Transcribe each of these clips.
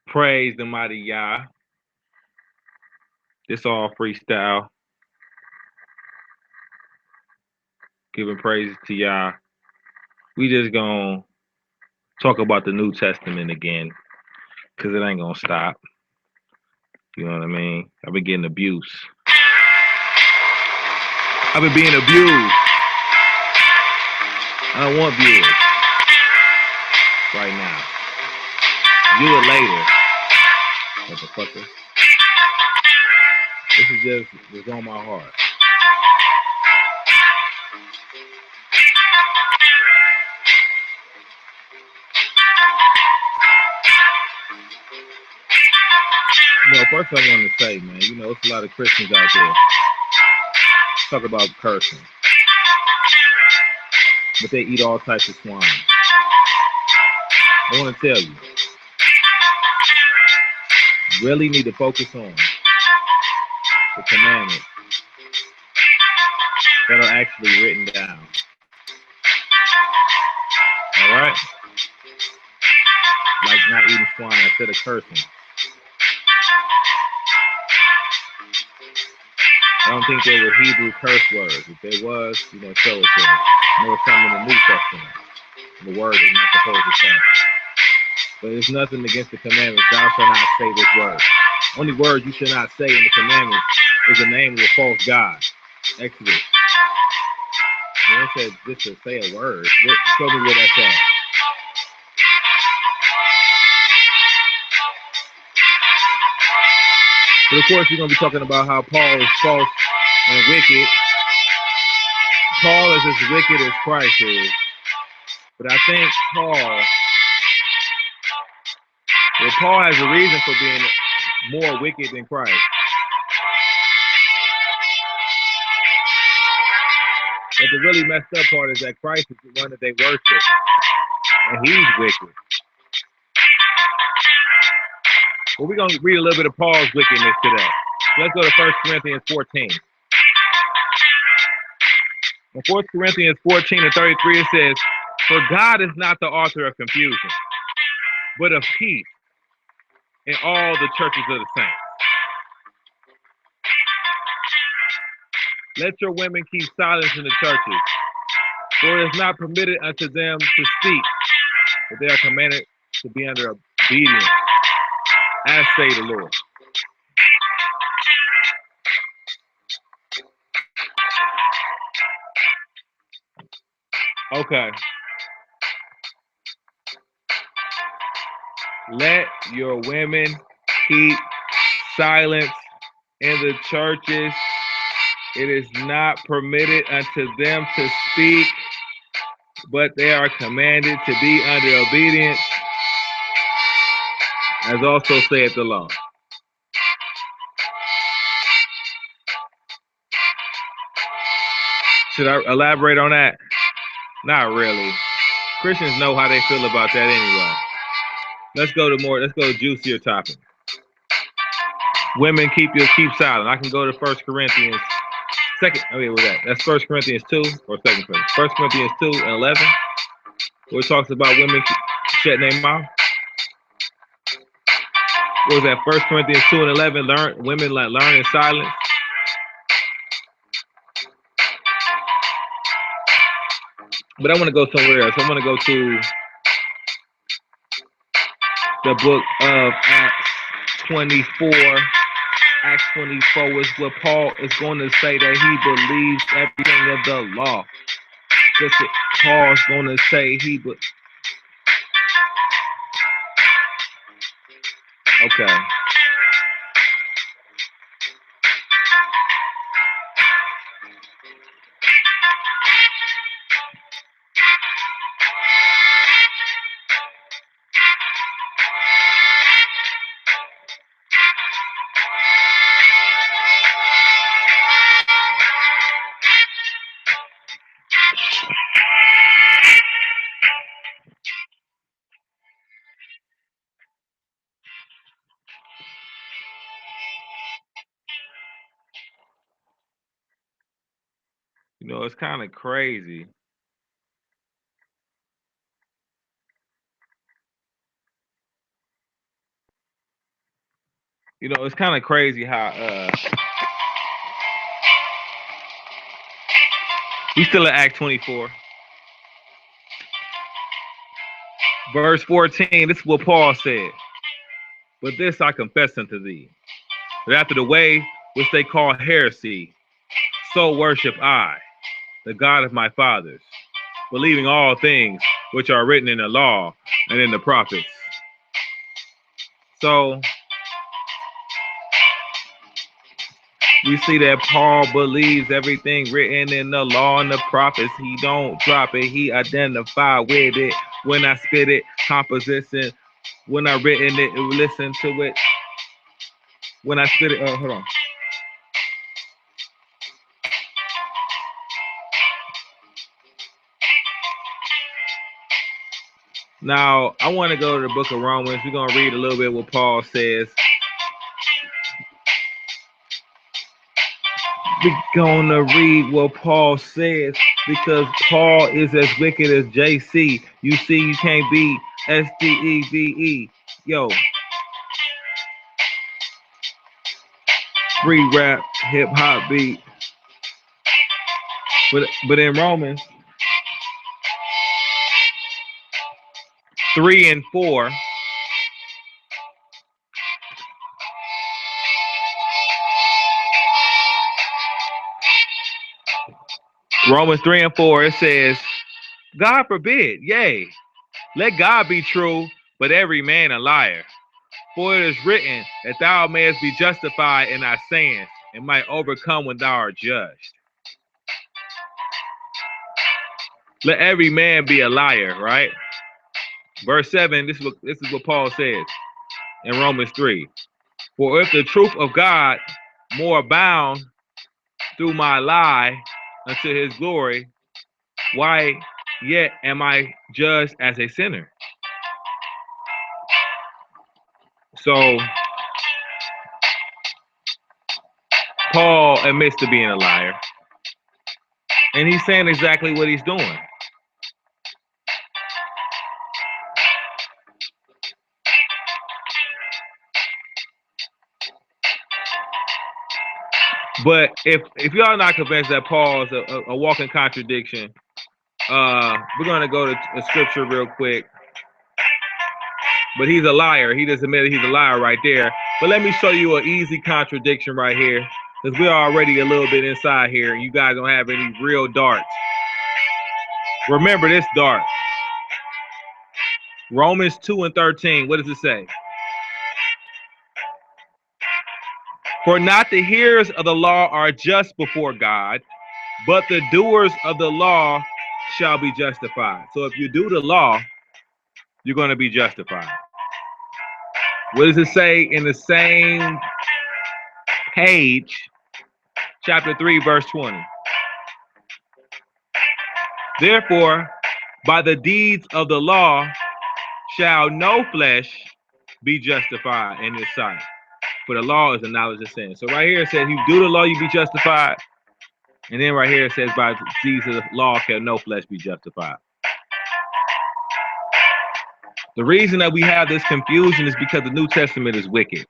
Praise the mighty Yah. This all freestyle. Giving praises to Yah. We just gonna talk about the New Testament again. Cause it ain't gonna stop. You know what I mean? I've been getting abuse. I've been being abused. I don't want viewers right now. View it later, motherfucker. This is just what's on my heart. First I want to say, man, it's a lot of Christians out there talk about cursing, but they eat all types of swine. I want to tell you, really need to focus on the commandments that are actually written down. All right? Like not eating swine instead of cursing. I don't think they were Hebrew curse words. If they was, show it to me. It's something in the New Testament. The word is not supposed to say. But there's nothing against the commandments. Thou shalt not say this word. Only word you should not say in the commandments is the name of a false god. Exodus. Man said just to say a word. Show me where that's at. But of course, we're going to be talking about how Paul is false and wicked. Paul is as wicked as Christ is. But I think Paul has a reason for being more wicked than Christ. But the really messed up part is that Christ is the one that they worship. And he's wicked. Well, we're going to read a little bit of Paul's wickedness today. Let's go to 1 Corinthians 14. In 1 Corinthians 14 and 33, it says, "For God is not the author of confusion, but of peace in all the churches of the saints. Let your women keep silence in the churches, for it is not permitted unto them to speak, but they are commanded to be under obedience, as say the Lord." Okay. Let your women keep silence in the churches. It is not permitted unto them to speak, but they are commanded to be under obedience, as also saith the law. Should I elaborate on that? Not really. Christians know how they feel about that anyway. Let's go to juicier topics. Women keep silent. I can go to 1 Corinthians. What's that? That's 1 Corinthians 2 or 2 Corinthians. 1 Corinthians 2 and 11. Where it talks about women shutting their mouth. What was that? 1 Corinthians 2 and 11. Women learn in silence. But I want to go somewhere else. I want to go to the book of Acts 24. Acts 24 is what Paul is going to say that he believes everything of the law. Paul's going to say okay. It's kind of crazy. You know, it's kind of crazy how we still at Act 24. Verse 14, this is what Paul said. But this I confess unto thee, that after the way which they call heresy, so worship I, the God of my fathers, believing all things which are written in the law and in the prophets. So we see that Paul believes everything written in the law and the prophets. He don't drop it. He identify with it. When I spit it, composition. When I written it, listen to it. When I spit it, hold on. Now, I want to go to the book of Romans. We're going to read a little bit what Paul says. We're going to read what Paul says because Paul is as wicked as JC. You see, you can't be STEVE. Yo. Free rap, hip hop beat. But in Romans 3 and 4, Romans 3 and 4, it says, God forbid, yea, let God be true, but every man a liar. For it is written that thou mayest be justified in thy sayings, and might overcome when thou art judged. Let every man be a liar, right? Verse 7, this is what Paul says in Romans 3. For if the truth of God more abound through my lie unto his glory, why yet am I judged as a sinner? So Paul admits to being a liar, and he's saying exactly what he's doing. But if y'all not convinced that Paul is a walking contradiction, we're gonna go to a scripture real quick. But he's a liar. He just admitted he's a liar right there. But let me show you an easy contradiction right here, because we're already a little bit inside here, and you guys don't have any real darts. Remember this dart. Romans 2 and 13. What does it say? For not the hearers of the law are just before God, but the doers of the law shall be justified. So if you do the law, you're going to be justified. What does it say in the same page, chapter 3, verse 20? Therefore, by the deeds of the law shall no flesh be justified in his sight. For the law is the knowledge of sin. So right here it says, you do the law, you be justified. And then right here it says, by the deeds of the law shall no flesh be justified. The reason that we have this confusion is because the New Testament is wicked.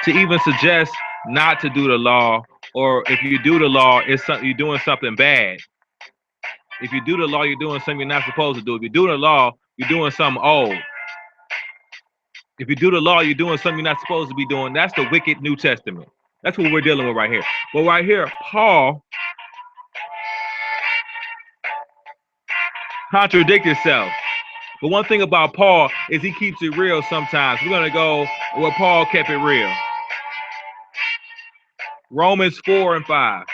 To even suggest not to do the law, or if you do the law, you're doing something bad. If you do the law, you're doing something you're not supposed to do. If you do the law, you're doing something old. If you do the law, you're doing something you're not supposed to be doing. That's the wicked New Testament. That's what we're dealing with right here. But right here, Paul contradicts himself. But one thing about Paul is he keeps it real sometimes. We're going to go where Paul kept it real. Romans 4 and 5.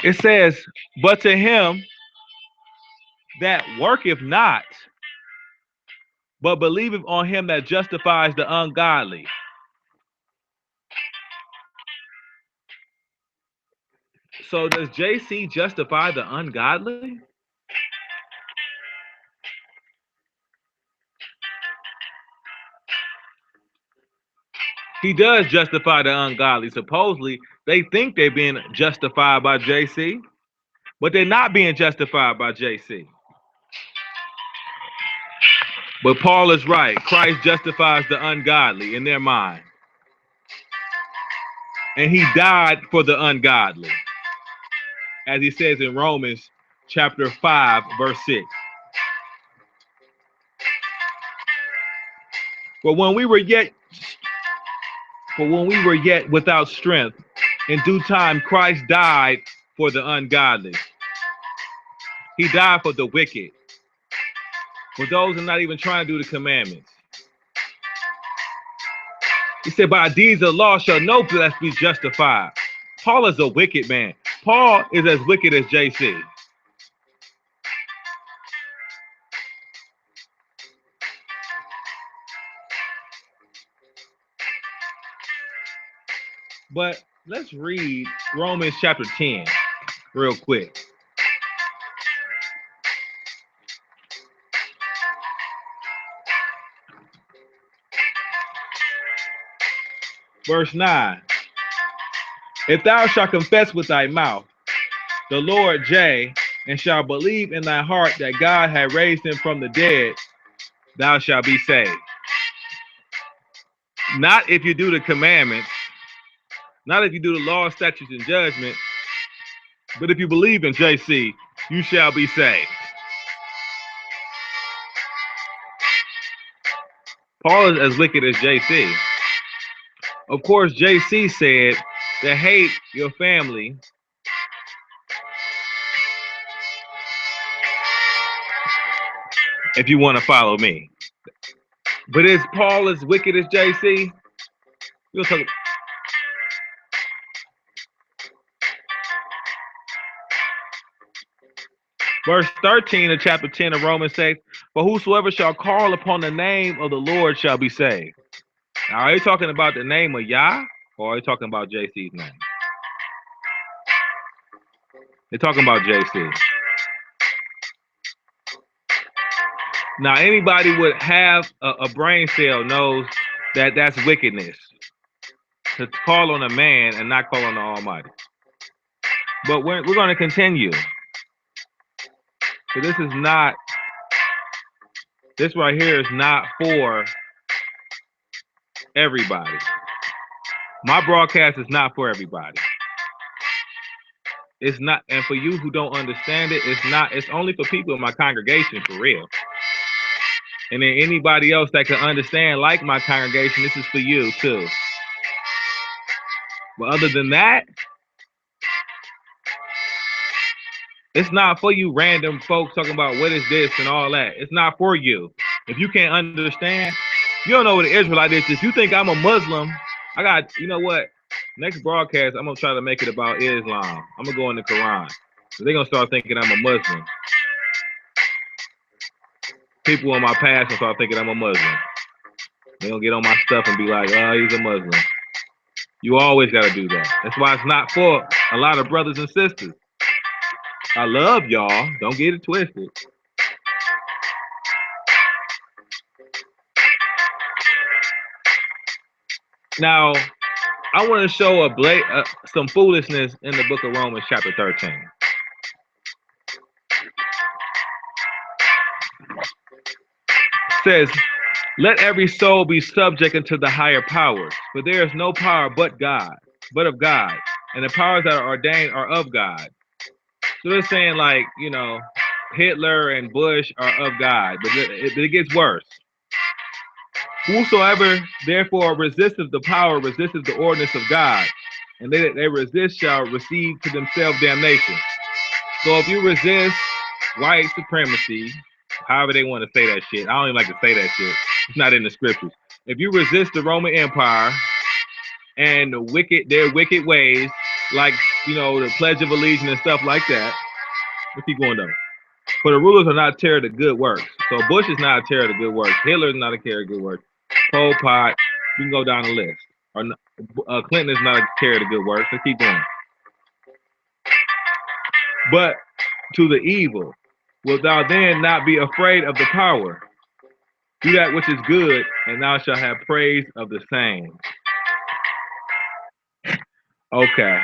It says, but to him that worketh not, but believeth on him that justifies the ungodly. So does JC justify the ungodly? He does justify the ungodly. Supposedly, they think they're being justified by JC, but they're not being justified by JC. But Paul is right. Christ justifies the ungodly in their mind. And he died for the ungodly. As he says in Romans chapter 5, verse 6. For when we were yet without strength, in due time Christ died for the ungodly. He died for the wicked. For those who are not even trying to do the commandments. He said, by deeds of law shall no flesh be justified. Paul is a wicked man. Paul is as wicked as JC. But let's read Romans chapter 10 real quick. Verse 9. If thou shalt confess with thy mouth the Lord J, and shalt believe in thy heart that God had raised him from the dead, thou shalt be saved. Not if you do the commandments, not if you do the law, statutes, and judgment, but if you believe in JC, you shall be saved. Paul is as wicked as JC. Of course, JC said to hate your family if you want to follow me. But is Paul as wicked as JC? We'll talk. Verse 13 of chapter 10 of Romans says, for whosoever shall call upon the name of the Lord shall be saved. Now, are you talking about the name of Yah, or are you talking about JC's name? They're talking about JC. Now, anybody would have a brain cell knows that that's wickedness, to call on a man and not call on the Almighty. But we're going to continue. So this right here is not for everybody. My broadcast is not for everybody. It's not, and for you who don't understand it, it's only for people in my congregation for real. And then anybody else that can understand, like my congregation, this is for you too. But other than that, it's not for you random folks talking about what is this and all that. It's not for you. If you can't understand, you don't know what an Israelite is. If you think I'm a Muslim, you know what? Next broadcast, I'm going to try to make it about Islam. I'm going to go in the Quran. So they're going to start thinking I'm a Muslim. People in my past will start thinking I'm a Muslim. They're going to get on my stuff and be like, oh, he's a Muslim. You always got to do that. That's why it's not for a lot of brothers and sisters. I love y'all. Don't get it twisted. Now, I want to show some foolishness in the book of Romans chapter 13. It says, let every soul be subject unto the higher powers, for there is no power but of God, and the powers that are ordained are of God. So they're saying, like, you know, Hitler and Bush are of God, but it gets worse. Whosoever therefore resisteth the power resisteth the ordinance of God, and they resist shall receive to themselves damnation. So if you resist white supremacy, however they want to say that shit, I don't even like to say that shit. It's not in the scriptures. If you resist the Roman Empire and their wicked ways, like, you know, the Pledge of Allegiance and stuff like that. Let's keep going though. For the rulers are not a terror to good works. So Bush is not a terror to good works. Hitler is not a terror to good works. Pol Pot, you can go down the list. Or Clinton is not a terror to good works. Let's keep going. But to the evil, wilt thou then not be afraid of the power? Do that which is good, and thou shalt have praise of the same. Okay.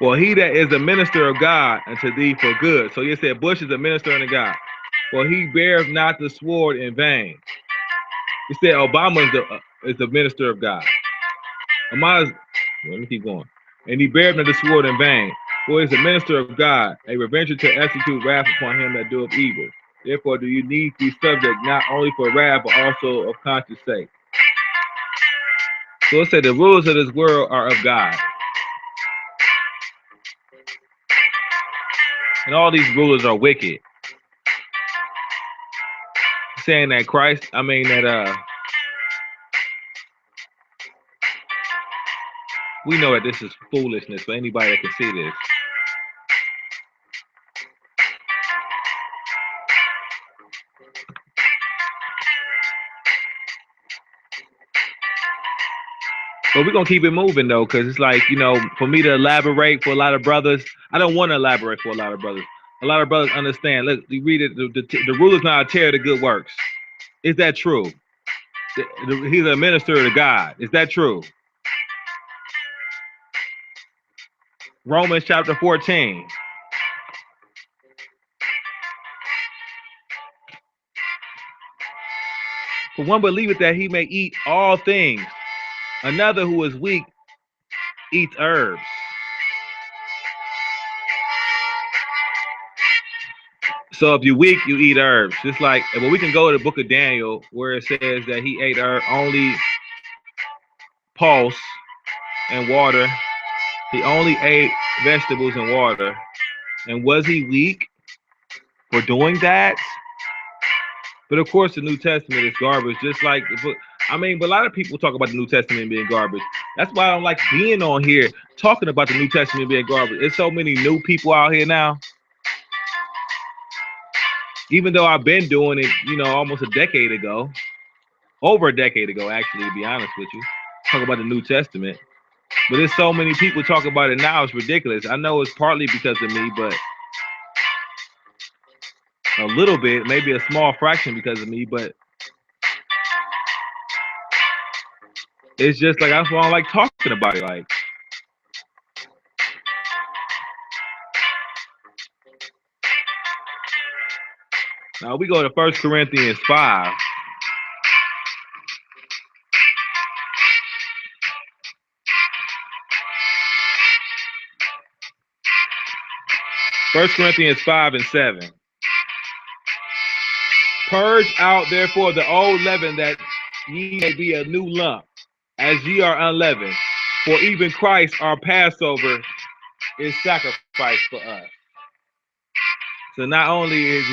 Well, he that is a minister of God unto thee for good. So you said Bush is a minister unto God. For he beareth not the sword in vain. He said Obama is the minister of God. Let me keep going. And he beareth not the sword in vain. For he is a minister of God, a revenger to execute wrath upon him that doeth evil. Therefore do you need to be subject not only for wrath, but also of conscience sake. So it said the rulers of this world are of God. And all these rulers are wicked. Saying that we know that this is foolishness for anybody that can see this. But we're going to keep it moving, though, because it's like, for me to elaborate for a lot of brothers, I don't want to elaborate for a lot of brothers. A lot of brothers understand. Look, you read it, the ruler's not a terror to good works. Is that true? He's a minister to God. Is that true? Romans chapter 14. For one believeth that he may eat all things. Another who is weak eats herbs. So if you're weak, you eat herbs. Just like, well, we can go to the book of Daniel where it says that he ate only pulse and water. He only ate vegetables and water. And was he weak for doing that? But of course, the New Testament is garbage, just like the book. But a lot of people talk about the New Testament being garbage. That's why I don't like being on here talking about the New Testament being garbage. There's so many new people out here now. Even though I've been doing it, almost a decade ago, over a decade ago, actually, to be honest with you, talk about the New Testament. But there's so many people talk about it now, it's ridiculous. I know it's partly because of me, but a little bit, maybe a small fraction because of me, but it's just like, that's why I don't like talking about it. Like, now we go to 1 Corinthians 5. First Corinthians 5 and 7. Purge out therefore the old leaven, that ye may be a new lump, as ye are unleavened. For even Christ our Passover is sacrificed for us. So not only is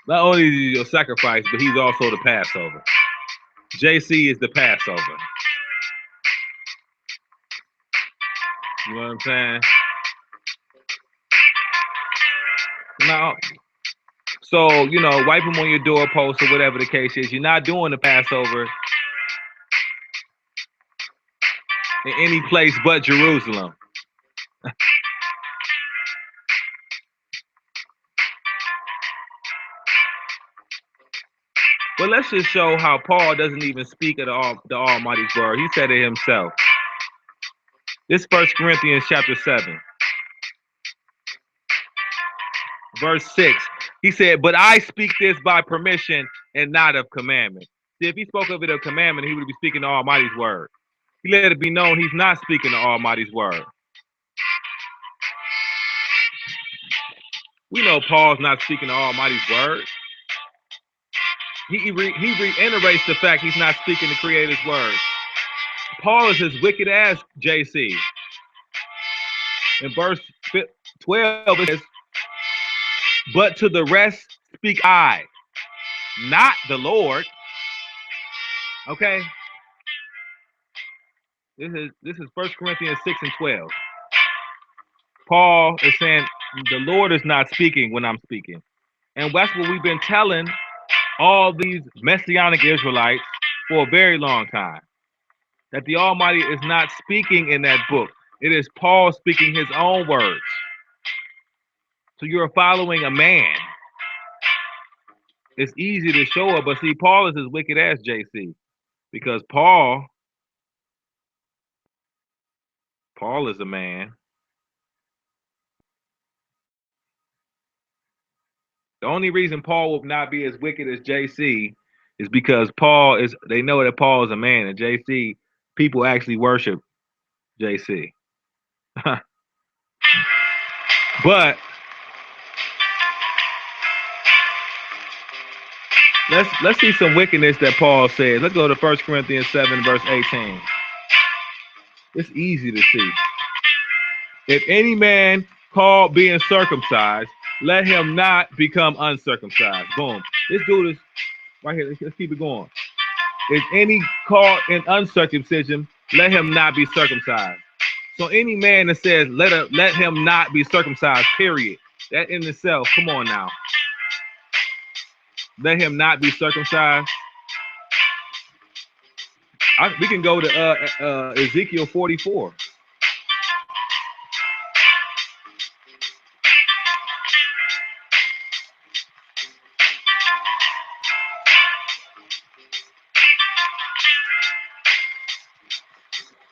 not only is he your sacrifice, but he's also the Passover. JC is the Passover. You know what I'm saying? Now, so, wipe them on your doorpost or whatever the case is. You're not doing the Passover in any place but Jerusalem. But let's just show how Paul doesn't even speak of the Almighty's word. He said it himself. This 1 Corinthians chapter 7. Verse 6. He said, but I speak this by permission and not of commandment. See, if he spoke of it of commandment, he would be speaking the Almighty's word. He let it be known he's not speaking the Almighty's word. We know Paul's not speaking the Almighty's word. He reiterates the fact he's not speaking the Creator's word. Paul is as wicked as JC. In verse 12 it says, but to the rest speak I, not the Lord. Okay? This is 1 Corinthians 6 and 12. Paul is saying the Lord is not speaking when I'm speaking. And that's what we've been telling all these Messianic Israelites for a very long time. That the Almighty is not speaking in that book. It is Paul speaking his own words. So you're following a man. It's easy to show up, but see, Paul is as wicked as JC. Because Paul is a man The only reason Paul will not be as wicked as JC is because they know that Paul is a man, and JC, people actually worship JC. But let's see some wickedness that Paul says. Let's go to 1 Corinthians 7, verse 18. It's easy to see. If any man called being circumcised, let him not become uncircumcised. Boom. This dude is right here. Let's keep it going. If any called in uncircumcision, let him not be circumcised. So any man that says let him not be circumcised, period. That in itself, come on now. Let him not be circumcised. We can go to Ezekiel 44.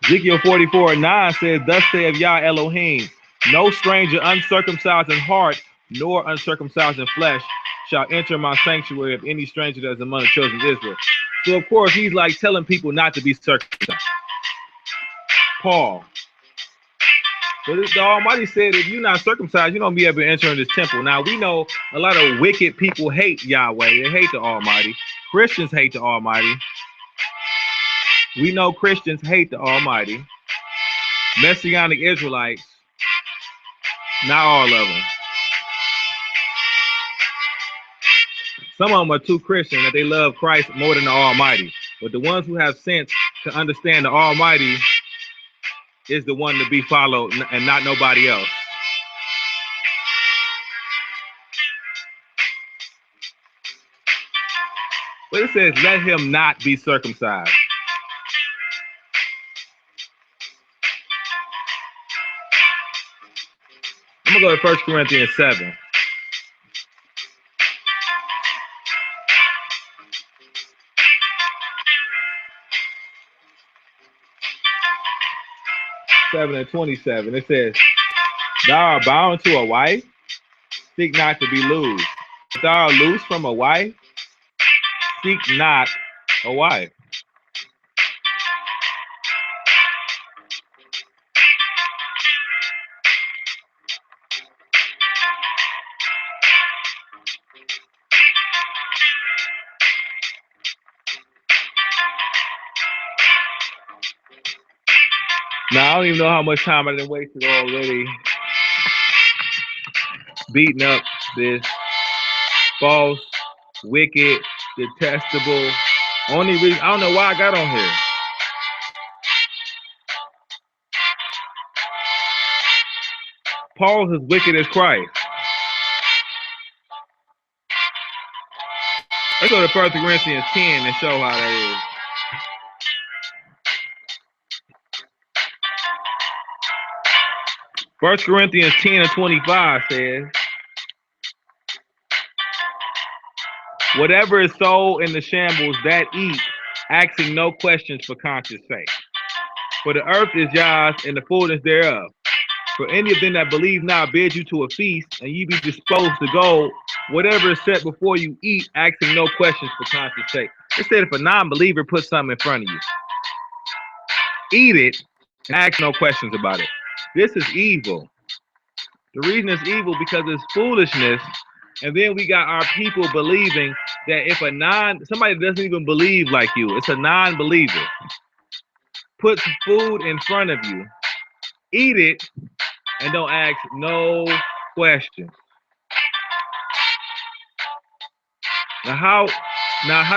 Ezekiel 44:9 says, "Thus saith Yah Elohim, no stranger uncircumcised in heart, nor uncircumcised in flesh, shall enter my sanctuary of any stranger that is among the children of Israel." So of course he's like telling people not to be circumcised. Paul. But the Almighty said, if you're not circumcised, you don't be able to enter in this temple. Now we know a lot of wicked people hate Yahweh. They hate the Almighty. Christians hate the Almighty. We know Christians hate the Almighty. Messianic Israelites, not all of them. Some of them are too Christian that they love Christ more than the Almighty. But the ones who have sense to understand the Almighty is the one to be followed and not nobody else. But it says, let him not be circumcised. I'm going to go to 1 Corinthians 7. And 27. It says, thou art bound to a wife, seek not to be loose. If thou art loose from a wife, seek not a wife. Now, I don't even know how much time I done wasted already beating up this false, wicked, detestable. Only reason, I don't know why I got on here. Paul's as wicked as Christ. Let's go to 1 Corinthians 10 and show how that is. First Corinthians 10 and 25 says, whatever is sold in the shambles that eat, asking no questions for conscience sake. For the earth is Yah's and the fullness thereof. For any of them that believe not bid you to a feast, and ye be disposed to go, whatever is set before you eat, asking no questions for conscience sake. It said if a non-believer puts something in front of you, eat it and ask no questions about it. This is evil. The reason it's evil because it's foolishness. And then we got our people believing that if somebody doesn't even believe like you, it's a non-believer, puts food in front of you, eat it, and don't ask no questions. Now how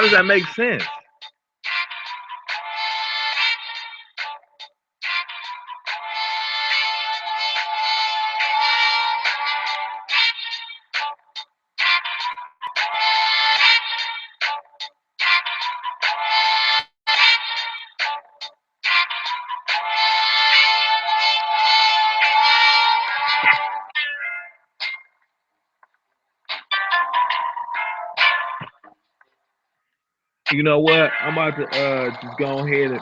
does that make sense? You know what? I'm about to just go ahead and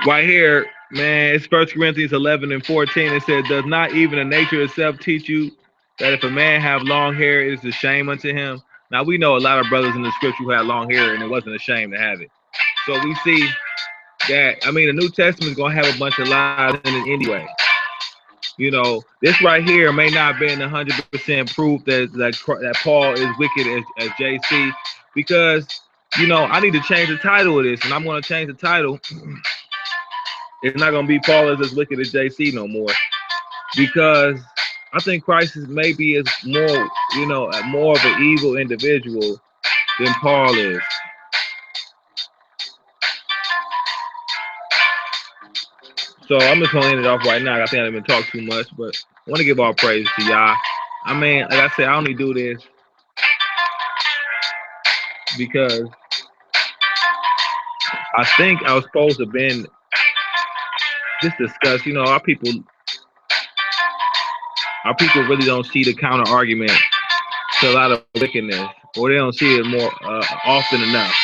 Right here, man, it's 1 Corinthians 11 and 14. It said, does not even the nature itself teach you that if a man have long hair, it is a shame unto him? Now, we know a lot of brothers in the scripture who had long hair, and it wasn't a shame to have it. So we see that, I mean, the New Testament is going to have a bunch of lies in it anyway. You know, this right here may not have been 100% proof that Paul is wicked as JC, because, you know, I need to change the title of this, and I'm going to change the title. It's not going to be Paul is as wicked as JC no more, because I think Christ is maybe is more, you know, more of an evil individual than Paul is. So I'm just gonna end it off right now. I think I didn't even talk too much, but I want to give all praise to y'all. I mean, like I said, I only do this because I think I was supposed to have been just discuss. You know, our people really don't see the counter argument to a lot of wickedness, or they don't see it more often enough.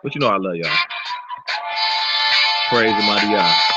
But you know, I love y'all. Praise the mighty God.